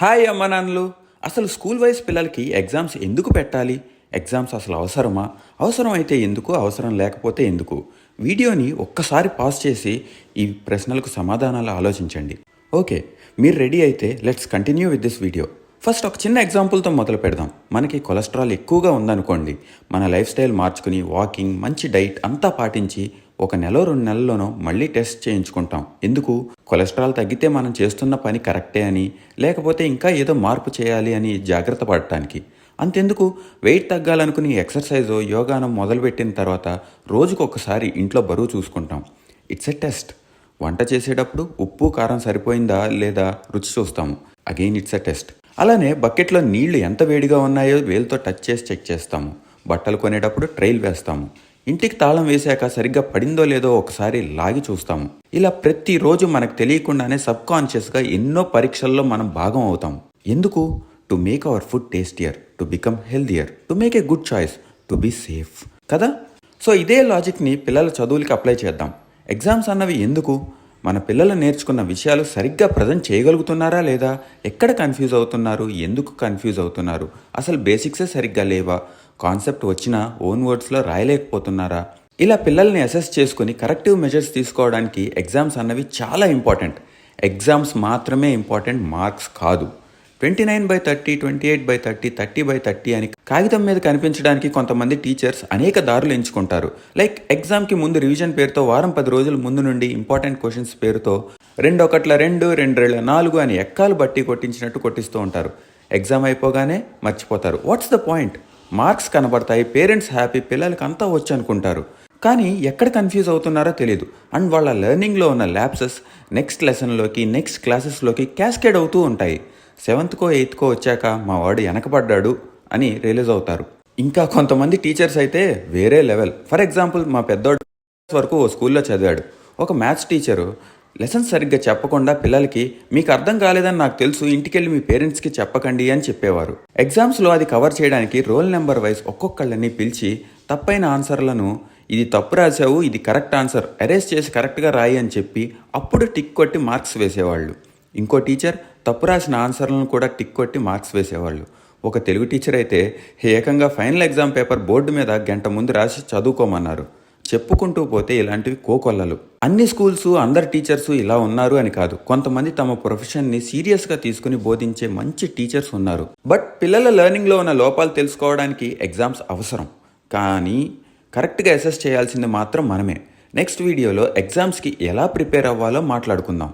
Hi అమ్మ నాన్నలు. అసలు స్కూల్ వైజ్ పిల్లలకి ఎగ్జామ్స్ ఎందుకు పెట్టాలి? ఎగ్జామ్స్ అసలు అవసరమా? అవసరం అయితే ఎందుకు? అవసరం లేకపోతే ఎందుకు? వీడియోని ఒక్కసారి పాజ్ చేసి ఈ ప్రశ్నలకు సమాధానాలు ఆలోచించండి. ఓకే, మీరు రెడీ అయితే let's continue with this video. First ఒక చిన్న ఎగ్జాంపుల్తో మొదలు పెడదాం. మనకి కొలెస్ట్రాల్ ఎక్కువగా ఉందనుకోండి, మన లైఫ్ స్టైల్ మార్చుకుని వాకింగ్, మంచి డైట్ అంతా పాటించి ఒక నెల 2 నెలల్లోనో మళ్ళీ టెస్ట్ చేయించుకుంటాం. ఎందుకు? కొలెస్ట్రాల్ తగ్గితే మనం చేస్తున్న పని కరెక్టే అని, లేకపోతే ఇంకా ఏదో మార్పు చేయాలి అని జాగ్రత్త పడటానికి. అంతెందుకు, వెయిట్ తగ్గాలనుకుని ఎక్సర్సైజో యోగానో మొదలుపెట్టిన తర్వాత రోజుకొకసారి ఇంట్లో బరువు చూసుకుంటాం. It's a test. వంట చేసేటప్పుడు ఉప్పు కారం సరిపోయిందా లేదా రుచి చూస్తాము. Again it's a test. అలానే బకెట్లో నీళ్లు ఎంత వేడిగా ఉన్నాయో వేలుతో టచ్ చేసి చెక్ చేస్తాము. బట్టలు కొనేటప్పుడు ట్రైల్ వేస్తాము. ఇంటికి తాళం వేశాక సరిగ్గా పడిందో లేదో ఒకసారి లాగి చూస్తాము. ఇలా ప్రతిరోజు మనకు తెలియకుండానే సబ్కాన్షియస్గా ఎన్నో పరీక్షల్లో మనం భాగం అవుతాం. ఎందుకు? To make our food tastier, to become healthier, to make a good choice, to be safe కదా. సో ఇదే లాజిక్ని పిల్లల చదువులకి అప్లై చేద్దాం. ఎగ్జామ్స్ అన్నవి ఎందుకు? మన పిల్లలు నేర్చుకున్న విషయాలు సరిగ్గా ప్రజెంట్ చేయగలుగుతున్నారా లేదా? ఎక్కడ కన్ఫ్యూజ్ అవుతున్నారు? ఎందుకు కన్ఫ్యూజ్ అవుతున్నారు? అసలు బేసిక్సే సరిగ్గా లేవా? కాన్సెప్ట్ వచ్చినా ఓన్ వర్డ్స్లో రాయలేకపోతున్నారా? ఇలా పిల్లల్ని అసెస్ చేసుకుని కరెక్టివ్ మెజర్స్ తీసుకోవడానికి ఎగ్జామ్స్ అన్నవి చాలా ఇంపార్టెంట్. ఎగ్జామ్స్ మాత్రమే ఇంపార్టెంట్, మార్క్స్ కాదు. 29/30, 28/30, 30/30 అని కాగితం మీద కనిపించడానికి కొంతమంది టీచర్స్ అనేక దారులు ఎంచుకుంటారు. లైక్ ఎగ్జామ్కి ముందు రివిజన్ పేరుతో వారం 10 రోజుల ముందు నుండి ఇంపార్టెంట్ క్వశ్చన్స్ పేరుతో 2 1 2, 2 2 4 అని ఎక్కాలు బట్టి కొట్టించినట్టు కొట్టిస్తూ ఉంటారు. ఎగ్జామ్ అయిపోగానే మర్చిపోతారు. What's the point? మార్క్స్ కనబడతాయి, పేరెంట్స్ హ్యాపీ, పిల్లలకి అంతా వచ్చు అనుకుంటారు. కానీ ఎక్కడ కన్ఫ్యూజ్ అవుతున్నారో తెలియదు. అండ్ వాళ్ళ లెర్నింగ్లో ఉన్న ల్యాప్సెస్ నెక్స్ట్ లెసన్లోకి, నెక్స్ట్ క్లాసెస్లోకి క్యాస్కేడ్ అవుతూ ఉంటాయి. 7th 8th వచ్చాక మా వాడు వెనకబడ్డాడు అని రియలైజ్ అవుతారు. ఇంకా కొంతమంది టీచర్స్ అయితే వేరే లెవెల్. ఫర్ ఎగ్జాంపుల్, మా పెద్దోడు వరకు ఓ స్కూల్లో చదివాడు. ఒక మ్యాథ్స్ టీచరు లెసన్స్ సరిగ్గా చెప్పకుండా పిల్లలకి మీకు అర్థం కాలేదని నాకు తెలుసు, ఇంటికెళ్ళి మీ పేరెంట్స్కి చెప్పకండి అని చెప్పేవారు. ఎగ్జామ్స్లో అది కవర్ చేయడానికి రోల్ నెంబర్ వైజ్ ఒక్కొక్కళ్ళని పిలిచి తప్పైన ఆన్సర్లను ఇది తప్పు రాసావు, ఇది కరెక్ట్ ఆన్సర్, అరేంజ్ చేసి కరెక్ట్గా రాయి అని చెప్పి అప్పుడు టిక్ కొట్టి మార్క్స్ వేసేవాళ్ళు. ఇంకో టీచర్ తప్పు రాసిన ఆన్సర్లను కూడా టిక్ కొట్టి మార్క్స్ వేసేవాళ్ళు. ఒక తెలుగు టీచర్ అయితే ఏకంగా ఫైనల్ ఎగ్జామ్ పేపర్ బోర్డు మీద గంట ముందు రాసి చదువుకోమన్నారు. చెప్పుకుంటూ పోతే ఇలాంటివి కోకొల్లలు. అన్ని స్కూల్స్, అందరు టీచర్స్ ఇలా ఉన్నారు అని కాదు. కొంతమంది తమ ప్రొఫెషన్ని సీరియస్గా తీసుకుని బోధించే మంచి టీచర్స్ ఉన్నారు. బట్ పిల్లల లెర్నింగ్లో ఉన్న లోపాలు తెలుసుకోవడానికి ఎగ్జామ్స్ అవసరం. కానీ కరెక్ట్గా అసెస్ చేయాల్సింది మాత్రం మనమే. నెక్స్ట్ వీడియోలో ఎగ్జామ్స్కి ఎలా ప్రిపేర్ అవ్వాలో మాట్లాడుకుందాం.